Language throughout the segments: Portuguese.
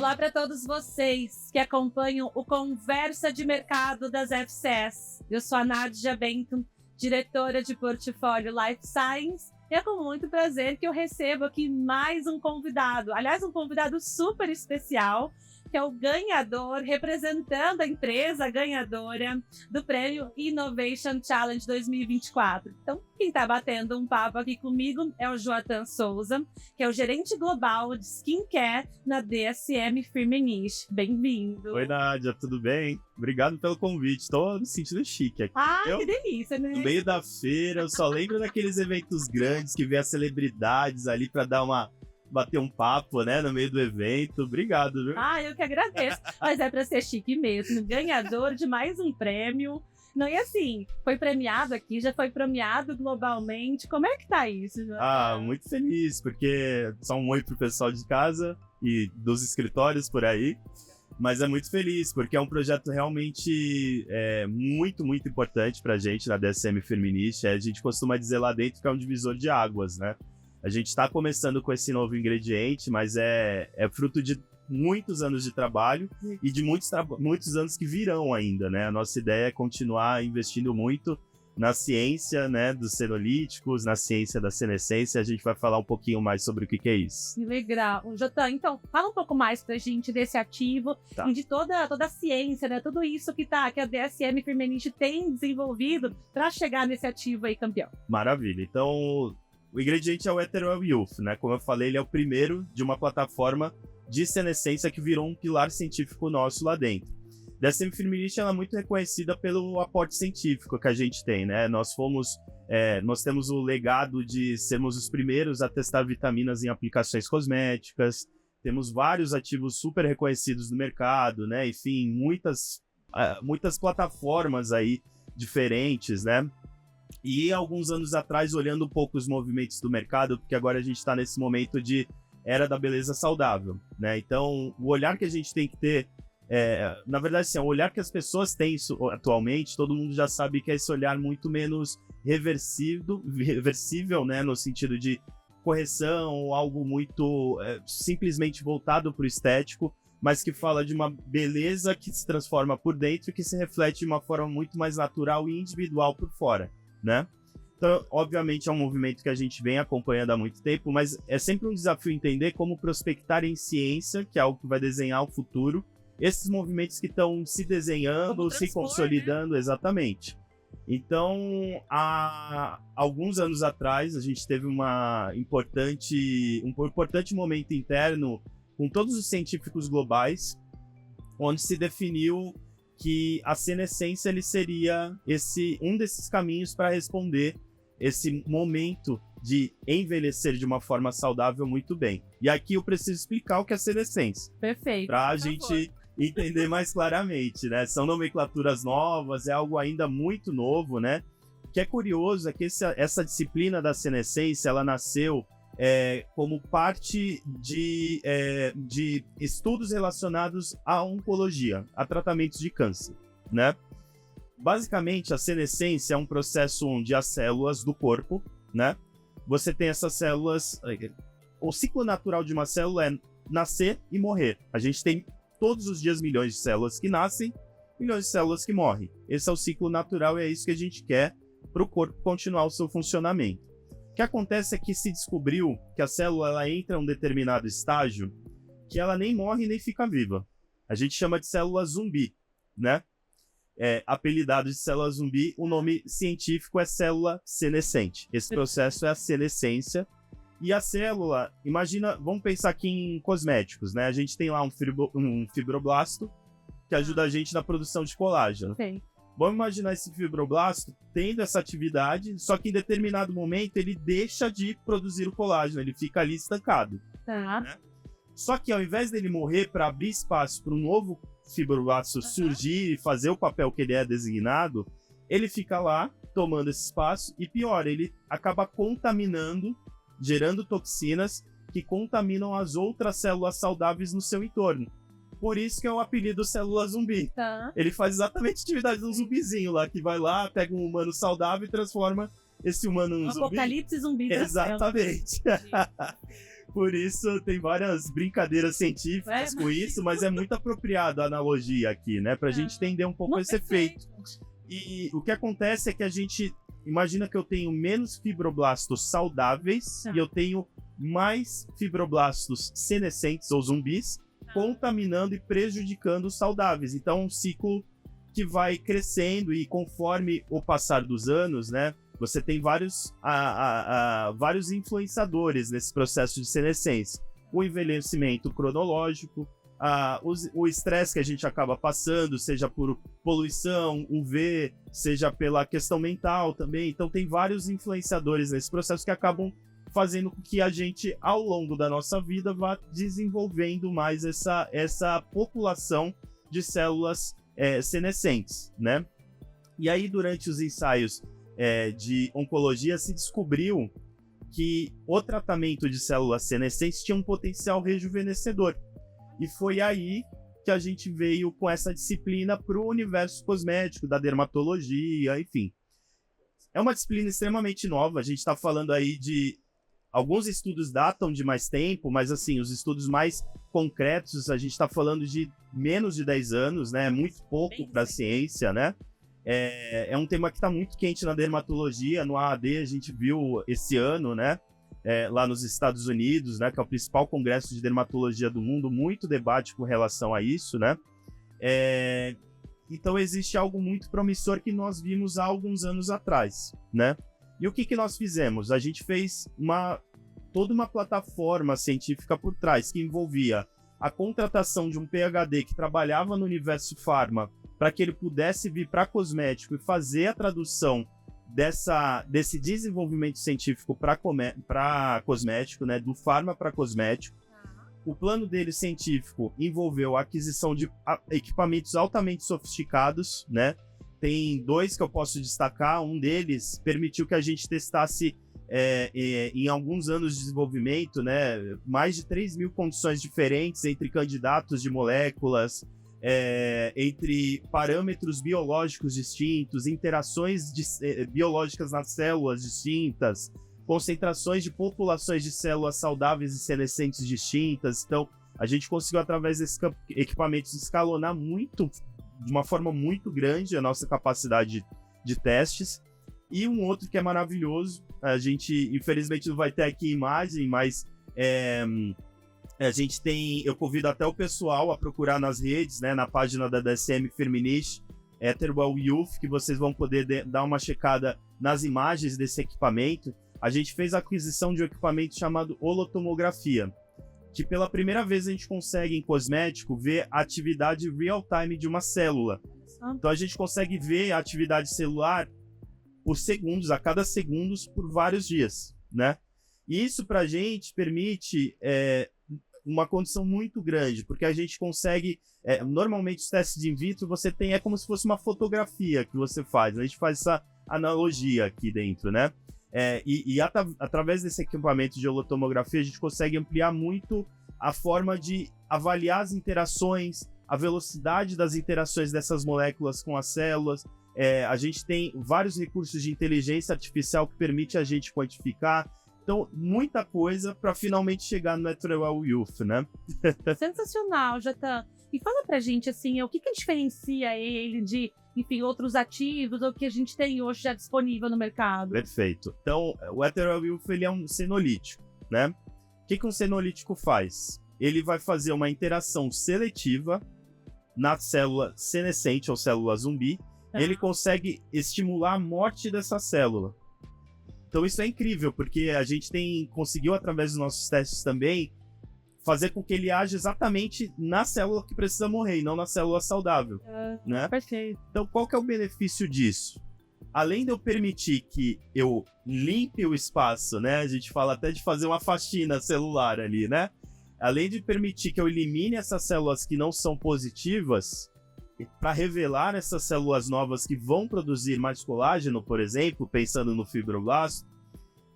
Olá para todos vocês que acompanham o Conversa de Mercado das FCS. Eu sou a Nádia Bento, diretora de portfólio Life Science, e é com muito prazer que eu recebo aqui mais um convidado. Aliás, um convidado super especial, que é o ganhador, representando a empresa ganhadora do Prêmio Innovation Challenge 2024. Então, quem está batendo um papo aqui comigo é o Joatan Souza, que é o gerente global de skincare na DSM Firmenich. Bem-vindo. Oi, Nádia, tudo bem? Obrigado pelo convite. Estou me sentindo chique aqui. Que delícia, né? No meio da feira, eu só lembro daqueles eventos grandes que vê as celebridades ali para bater um papo, né, no meio do evento. Obrigado, viu? Eu que agradeço. Mas é para ser chique mesmo. Ganhador de mais um prêmio. Não, e assim, foi premiado aqui, já foi premiado globalmente. Como é que tá isso, João? Muito feliz, porque só um oi pro pessoal de casa e dos escritórios por aí. Mas é muito feliz, porque é um projeto realmente muito, muito importante pra gente na DSM Firmenich. A gente costuma dizer lá dentro que é um divisor de águas, né? A gente está começando com esse novo ingrediente, mas é fruto de muitos anos de trabalho e de muitos anos que virão ainda, né? A nossa ideia é continuar investindo muito na ciência, né, dos senolíticos, na ciência da senescência. A gente vai falar um pouquinho mais sobre o que é isso. Que legal. Joatan, então, fala um pouco mais pra gente desse ativo e de toda a ciência, né? Tudo isso que a DSM Firmenich tem desenvolvido para chegar nesse ativo aí campeão. Maravilha. Então, o ingrediente é o Ether Oil Youth, né? Como eu falei, ele é o primeiro de uma plataforma de senescência que virou um pilar científico nosso lá dentro. A DSM Firmenich é muito reconhecida pelo aporte científico que a gente tem, né? Nós temos o legado de sermos os primeiros a testar vitaminas em aplicações cosméticas, temos vários ativos super reconhecidos no mercado, né? Enfim, muitas plataformas aí diferentes, né? E alguns anos atrás, olhando um pouco os movimentos do mercado, porque agora a gente está nesse momento de era da beleza saudável, né? Então, o olhar que a gente tem que ter, na verdade, assim, o olhar que as pessoas têm isso, atualmente, todo mundo já sabe que é esse olhar muito menos reversível, né? No sentido de correção, ou algo muito simplesmente voltado para o estético, mas que fala de uma beleza que se transforma por dentro e que se reflete de uma forma muito mais natural e individual por fora, né? Então, obviamente, é um movimento que a gente vem acompanhando há muito tempo, mas é sempre um desafio entender como prospectar em ciência, que é algo que vai desenhar o futuro, esses movimentos que estão se desenhando, se consolidando, né? Exatamente. Então, há alguns anos atrás, a gente teve um importante momento interno com todos os científicos globais, onde se definiu que a senescência ele seria um desses caminhos para responder esse momento de envelhecer de uma forma saudável muito bem. E aqui eu preciso explicar o que é senescência. Perfeito. Para a gente entender mais claramente, né? São nomenclaturas novas, é algo ainda muito novo, né? O que é curioso é que essa disciplina da senescência, ela nasceu como parte de estudos relacionados à oncologia, a tratamentos de câncer, né? Basicamente, a senescência é um processo onde as células do corpo, né? Você tem essas células... O ciclo natural de uma célula é nascer e morrer. A gente tem todos os dias milhões de células que nascem, milhões de células que morrem. Esse é o ciclo natural e é isso que a gente quer para o corpo continuar o seu funcionamento. O que acontece é que se descobriu que a célula ela entra em um determinado estágio que ela nem morre nem fica viva. A gente chama de célula zumbi, né? Apelidado de célula zumbi, o nome científico é célula senescente. Esse processo é a senescência. E a célula, vamos pensar aqui em cosméticos, né? A gente tem lá um fibroblasto que ajuda a gente na produção de colágeno. Sim. Vamos imaginar esse fibroblasto tendo essa atividade, só que em determinado momento ele deixa de produzir o colágeno, ele fica ali estancado. Tá. Né? Só que ao invés dele morrer para abrir espaço para um novo fibroblasto surgir e fazer o papel que ele é designado, ele fica lá tomando esse espaço e pior, ele acaba contaminando, gerando toxinas que contaminam as outras células saudáveis no seu entorno. Por isso que é o apelido célula zumbi. Tá. Ele faz exatamente a atividade de um zumbizinho lá, que vai lá, pega um humano saudável e transforma esse humano num zumbi. Apocalipse zumbi. Exatamente. Por isso tem várias brincadeiras científicas com isso, mas é muito apropriado a analogia aqui, né? Pra gente entender um pouco esse efeito. E o que acontece é que a gente imagina que eu tenho menos fibroblastos saudáveis e eu tenho mais fibroblastos senescentes ou zumbis contaminando e prejudicando os saudáveis. Então é um ciclo que vai crescendo e conforme o passar dos anos, né? Você tem vários influenciadores nesse processo de senescência. O envelhecimento cronológico, o estresse que a gente acaba passando, seja por poluição, UV, seja pela questão mental também. Então tem vários influenciadores nesse processo que acabam fazendo com que a gente, ao longo da nossa vida, vá desenvolvendo mais essa população de células senescentes, né? E aí, durante os ensaios de oncologia, se descobriu que o tratamento de células senescentes tinha um potencial rejuvenescedor. E foi aí que a gente veio com essa disciplina para o universo cosmético, da dermatologia, enfim. É uma disciplina extremamente nova, a gente está falando aí de... Alguns estudos datam de mais tempo, mas assim, os estudos mais concretos, a gente está falando de menos de 10 anos, né? É muito pouco para a ciência, né? É um tema que está muito quente na dermatologia. No AAD a gente viu esse ano, né? Lá nos Estados Unidos, né? Que é o principal congresso de dermatologia do mundo, muito debate com relação a isso, né? Então existe algo muito promissor que nós vimos há alguns anos atrás, né? E o que nós fizemos? A gente fez toda uma plataforma científica por trás, que envolvia a contratação de um PhD que trabalhava no universo farma, para que ele pudesse vir para cosmético e fazer a tradução desse desenvolvimento científico para cosmético, né, do farma para cosmético. O plano dele científico envolveu a aquisição de equipamentos altamente sofisticados, né? Tem 2 que eu posso destacar. Um deles permitiu que a gente testasse em alguns anos de desenvolvimento, né, mais de 3.000 condições diferentes entre candidatos de moléculas, entre parâmetros biológicos distintos, interações biológicas nas células distintas, concentrações de populações de células saudáveis e senescentes distintas. Então, a gente conseguiu, através desses equipamentos, escalonar de uma forma muito grande a nossa capacidade de testes. E um outro que é maravilhoso, a gente infelizmente não vai ter aqui imagem, mas a gente eu convido até o pessoal a procurar nas redes, né, na página da DSM Firmenich, Etherwell Youth, que vocês vão poder dar uma checada nas imagens desse equipamento. A gente fez a aquisição de um equipamento chamado holotomografia, que pela primeira vez a gente consegue em cosmético ver a atividade real-time de uma célula. Então a gente consegue ver a atividade celular por segundos, a cada segundos, por vários dias, né? E isso pra gente permite uma condição muito grande, porque a gente consegue... normalmente os testes in vitro é como se fosse uma fotografia que você faz. A gente faz essa analogia aqui dentro, né? Através desse equipamento de holotomografia, a gente consegue ampliar muito a forma de avaliar as interações, a velocidade das interações dessas moléculas com as células. A gente tem vários recursos de inteligência artificial que permite a gente quantificar. Então, muita coisa para finalmente chegar no Etherwell Youth, né? Sensacional, Jatan. E fala pra gente, assim, o que diferencia ele de, enfim, outros ativos, ou que a gente tem hoje já disponível no mercado? Perfeito. Então, o Etherwell Youth, ele é um senolítico, né? O que um senolítico faz? Ele vai fazer uma interação seletiva na célula senescente ou célula zumbi. Ele consegue estimular a morte dessa célula. Então isso é incrível, porque a gente conseguiu, através dos nossos testes também, fazer com que ele age exatamente na célula que precisa morrer, e não na célula saudável. Né? Perfeito. Então qual que é o benefício disso? Além de eu permitir que eu limpe o espaço, né? A gente fala até de fazer uma faxina celular ali, né? Além de permitir que eu elimine essas células que não são positivas, para revelar essas células novas que vão produzir mais colágeno, por exemplo, pensando no fibroblasto.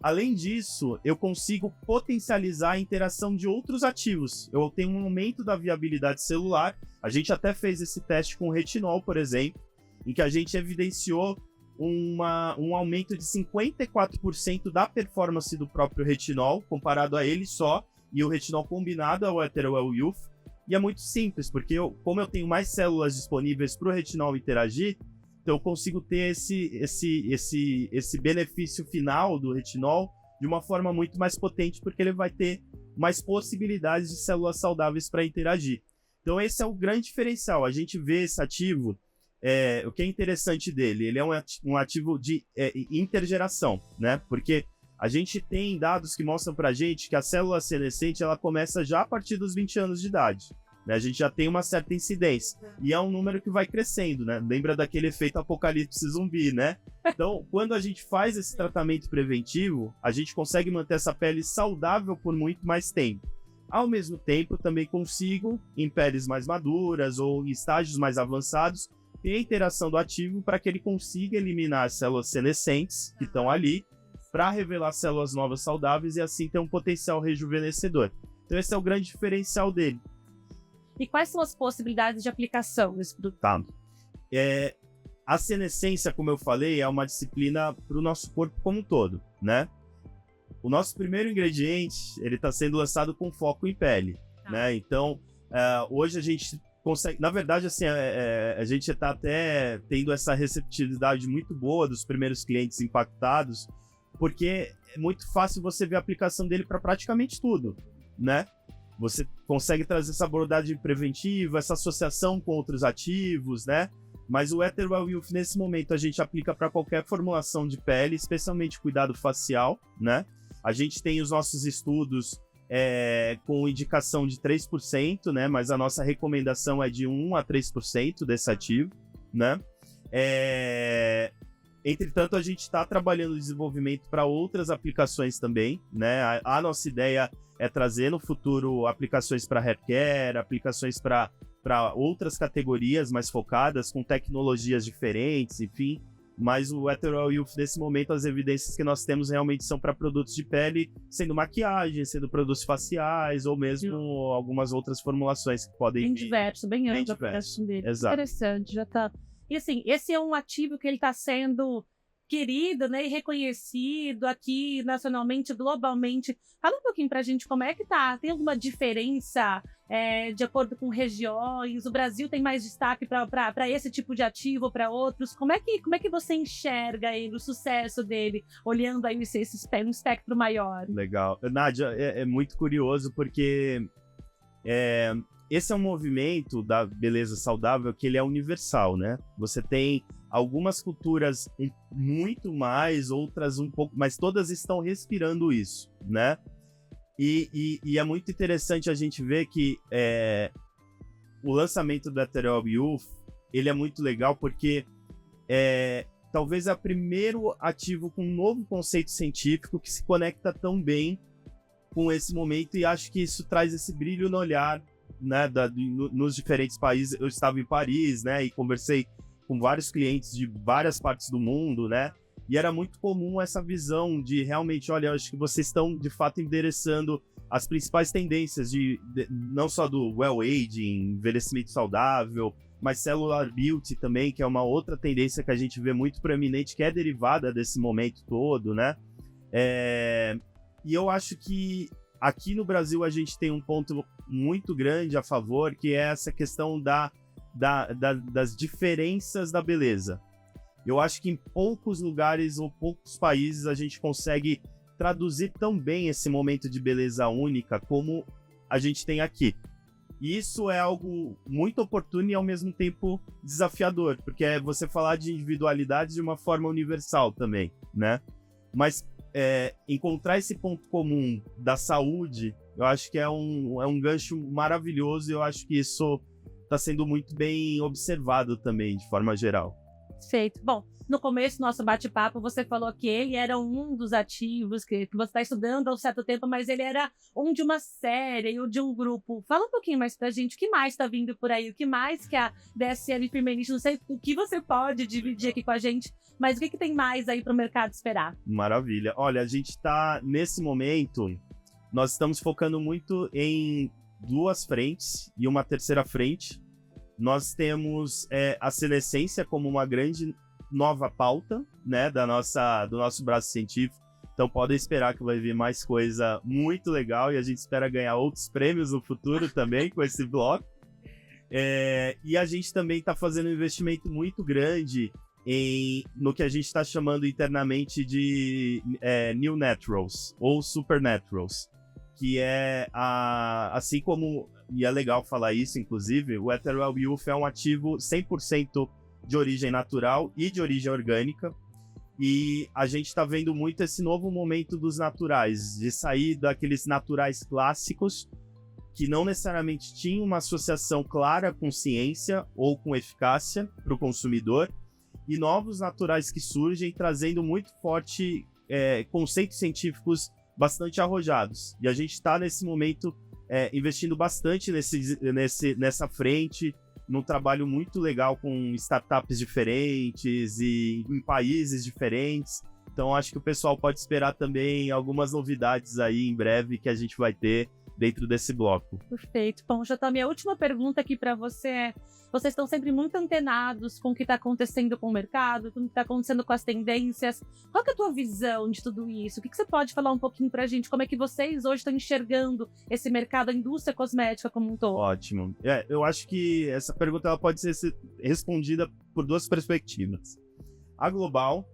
Além disso, eu consigo potencializar a interação de outros ativos. Eu tenho um aumento da viabilidade celular. A gente até fez esse teste com o retinol, por exemplo, em que a gente evidenciou um aumento de 54% da performance do próprio retinol, comparado a ele só, e o retinol combinado é o Ethereal Youth. E é muito simples, porque como eu tenho mais células disponíveis para o retinol interagir, então eu consigo ter esse benefício final do retinol de uma forma muito mais potente, porque ele vai ter mais possibilidades de células saudáveis para interagir. Então esse é o grande diferencial. A gente vê esse ativo, o que é interessante dele, ele é um ativo de intergeração, né? Porque a gente tem dados que mostram para a gente que a célula senescente ela começa já a partir dos 20 anos de idade. Né? A gente já tem uma certa incidência. E é um número que vai crescendo, né? Lembra daquele efeito apocalipse zumbi, né? Então, quando a gente faz esse tratamento preventivo, a gente consegue manter essa pele saudável por muito mais tempo. Ao mesmo tempo, eu também consigo, em peles mais maduras ou em estágios mais avançados, ter a interação do ativo para que ele consiga eliminar as células senescentes que estão ali, para revelar células novas saudáveis e assim ter um potencial rejuvenescedor. Então esse é o grande diferencial dele. E quais são as possibilidades de aplicação desse produto? Tá. A senescência, como eu falei, é uma disciplina para o nosso corpo como um todo, né? O nosso primeiro ingrediente, ele está sendo lançado com foco em pele, né? Então, hoje a gente consegue... Na verdade, assim, a gente está até tendo essa receptividade muito boa dos primeiros clientes impactados, porque é muito fácil você ver a aplicação dele para praticamente tudo, né? Você consegue trazer essa abordagem preventiva, essa associação com outros ativos, né? Mas o Ethereal Youth, nesse momento, a gente aplica para qualquer formulação de pele, especialmente cuidado facial, né? A gente tem os nossos estudos com indicação de 3%, né? Mas a nossa recomendação é de 1 a 3% desse ativo, né? Entretanto, a gente está trabalhando o desenvolvimento para outras aplicações também, né? A nossa ideia é trazer no futuro aplicações para haircare, aplicações para outras categorias mais focadas, com tecnologias diferentes, enfim. Mas o Ethereal Youth, nesse momento, as evidências que nós temos realmente são para produtos de pele, sendo maquiagem, sendo produtos faciais, ou mesmo algumas outras formulações que podem bem vir. Diverso, bem amplo a diverso. aplicação dele. Exato. Interessante, já tá. E assim, esse é um ativo que ele está sendo querido, né, e reconhecido aqui nacionalmente, globalmente. Fala um pouquinho pra gente como é que tá. Tem alguma diferença de acordo com regiões? O Brasil tem mais destaque para esse tipo de ativo ou para outros? Como é que você enxerga ele, o sucesso dele, olhando aí um espectro maior? Legal. Nádia, é muito curioso porque esse é um movimento da beleza saudável que ele é universal, né? Você tem algumas culturas muito mais, outras um pouco, mas todas estão respirando isso, né? E é muito interessante a gente ver que o lançamento do Ethereal Youth, ele é muito legal porque talvez é o primeiro ativo com um novo conceito científico que se conecta tão bem com esse momento, e acho que isso traz esse brilho no olhar, né, nos diferentes países. Eu estava em Paris, né, e conversei com vários clientes de várias partes do mundo, né, e era muito comum essa visão de realmente, olha, eu acho que vocês estão de fato endereçando as principais tendências não só do well aging, envelhecimento saudável, mas cellular beauty também, que é uma outra tendência que a gente vê muito proeminente, que é derivada desse momento todo, né, e eu acho que aqui no Brasil a gente tem um ponto muito grande a favor, que é essa questão das diferenças da beleza. Eu acho que em poucos lugares ou poucos países a gente consegue traduzir tão bem esse momento de beleza única como a gente tem aqui. E isso é algo muito oportuno e ao mesmo tempo desafiador, porque é você falar de individualidade de uma forma universal também, né? Mas encontrar esse ponto comum da saúde, eu acho que é um gancho maravilhoso, e eu acho que isso está sendo muito bem observado também, de forma geral. Perfeito. Bom, no começo do nosso bate-papo, você falou que ele era um dos ativos que você está estudando há um certo tempo, mas ele era um de uma série ou de um grupo. Fala um pouquinho mais pra gente, o que mais está vindo por aí? O que mais que a DSM Firmenich, não sei o que você pode dividir aqui com a gente, mas o que tem mais aí para o mercado esperar? Maravilha. Olha, a gente está, nesse momento, nós estamos focando muito em duas frentes e uma terceira frente. Nós temos a senescência como uma grande nova pauta, né, do nosso braço científico, Então podem esperar que vai vir mais coisa muito legal e a gente espera ganhar outros prêmios no futuro também com esse bloco. E a gente também está fazendo um investimento muito grande no que a gente está chamando internamente de New Naturals ou Supernaturals, que assim como, e é legal falar isso inclusive, o Etherwell Youth é um ativo 100% de origem natural e de origem orgânica, e a gente está vendo muito esse novo momento dos naturais, de sair daqueles naturais clássicos que não necessariamente tinham uma associação clara com ciência ou com eficácia para o consumidor, e novos naturais que surgem trazendo muito forte conceitos científicos bastante arrojados. E a gente está nesse momento investindo bastante nessa frente, num trabalho muito legal com startups diferentes e em países diferentes. Então acho que o pessoal pode esperar também algumas novidades aí em breve que a gente vai ter dentro desse bloco. Perfeito. Bom, já tá minha última pergunta aqui para você. Vocês estão sempre muito antenados com o que está acontecendo com o mercado, com o que está acontecendo com as tendências. Qual que é a tua visão de tudo isso? O que você pode falar um pouquinho para a gente? Como é que vocês hoje estão enxergando esse mercado, a indústria cosmética como um todo? Ótimo. Eu acho que essa pergunta ela pode ser respondida por duas perspectivas. A global,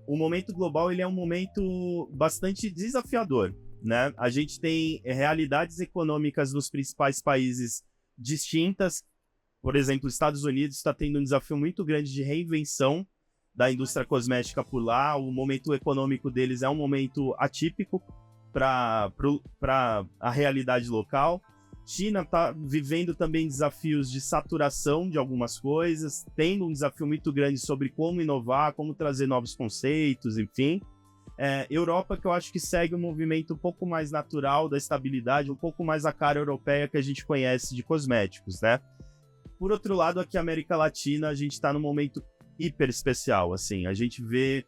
o momento global ele é um momento bastante desafiador, né? A gente tem realidades econômicas nos principais países distintas. Por exemplo, os Estados Unidos está tendo um desafio muito grande de reinvenção da indústria cosmética por lá. O momento econômico deles é um momento atípico para a realidade local. China está vivendo também desafios de saturação de algumas coisas, tendo um desafio muito grande sobre como inovar, como trazer novos conceitos, enfim. Europa, que eu acho que segue um movimento um pouco mais natural da estabilidade, um pouco mais a cara europeia que a gente conhece de cosméticos, né? Por outro lado, aqui na América Latina, a gente está num momento hiper especial, assim, a gente vê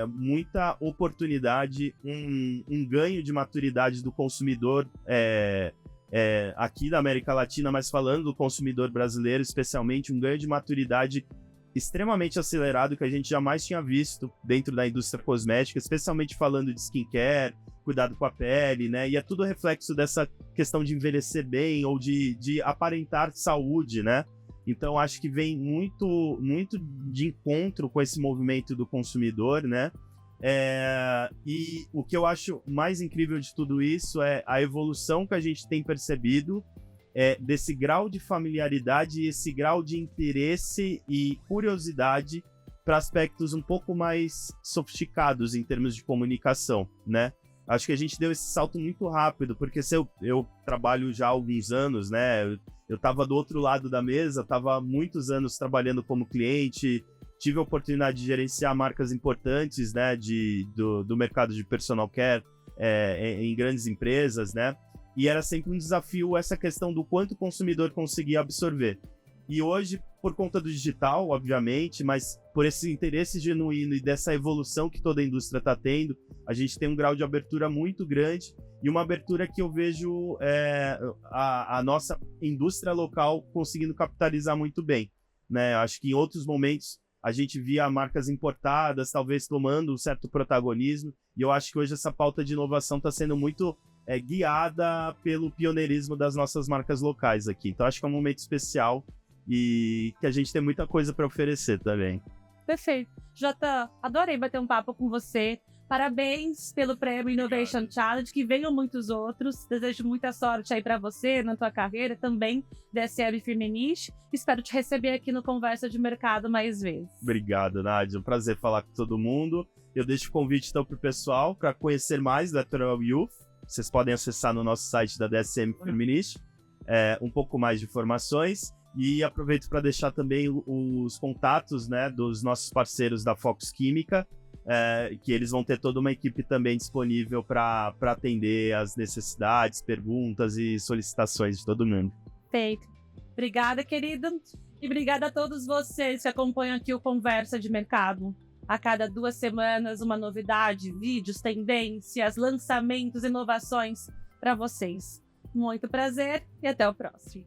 muita oportunidade, um ganho de maturidade do consumidor aqui da América Latina, mas falando do consumidor brasileiro, especialmente, um ganho de maturidade extremamente acelerado que a gente jamais tinha visto dentro da indústria cosmética, especialmente falando de skincare, cuidado com a pele, né? E é tudo reflexo dessa questão de envelhecer bem ou de aparentar saúde, né? Então acho que vem muito, muito de encontro com esse movimento do consumidor, né? E o que eu acho mais incrível de tudo isso é a evolução que a gente tem percebido desse grau de familiaridade e esse grau de interesse e curiosidade para aspectos um pouco mais sofisticados em termos de comunicação, né? Acho que a gente deu esse salto muito rápido, porque se eu trabalho já há alguns anos, né? Eu estava do outro lado da mesa, estava há muitos anos trabalhando como cliente, tive a oportunidade de gerenciar marcas importantes, né? Do mercado de personal care em grandes empresas, né? E era sempre um desafio essa questão do quanto o consumidor conseguia absorver. E hoje, por conta do digital, obviamente, mas por esse interesse genuíno e dessa evolução que toda a indústria está tendo, a gente tem um grau de abertura muito grande e uma abertura que eu vejo a nossa indústria local conseguindo capitalizar muito bem, né? Acho que em outros momentos a gente via marcas importadas talvez tomando um certo protagonismo, e eu acho que hoje essa pauta de inovação está sendo muito guiada pelo pioneirismo das nossas marcas locais aqui. Então acho que é um momento especial e que a gente tem muita coisa para oferecer também. Perfeito. Jota, adorei bater um papo com você. Parabéns pelo Prêmio Innovation Challenge, que venham muitos outros. Desejo muita sorte aí para você, na tua carreira, também DSM Firmenich. Espero te receber aqui no Conversa de Mercado mais vezes. Obrigado, Nádia. Um prazer falar com todo mundo. Eu deixo o convite então para o pessoal para conhecer mais do Etherwell Youth. Vocês podem acessar no nosso site da DSM Firmenich um pouco mais de informações. E aproveito para deixar também os contatos, né, dos nossos parceiros da Focus Química, que eles vão ter toda uma equipe também disponível para atender as necessidades, perguntas e solicitações de todo mundo. Perfeito. Obrigada, querida. E obrigada a todos vocês que acompanham aqui o Conversa de Mercado. A cada 2 semanas, uma novidade, vídeos, tendências, lançamentos, inovações para vocês. Muito prazer e até o próximo.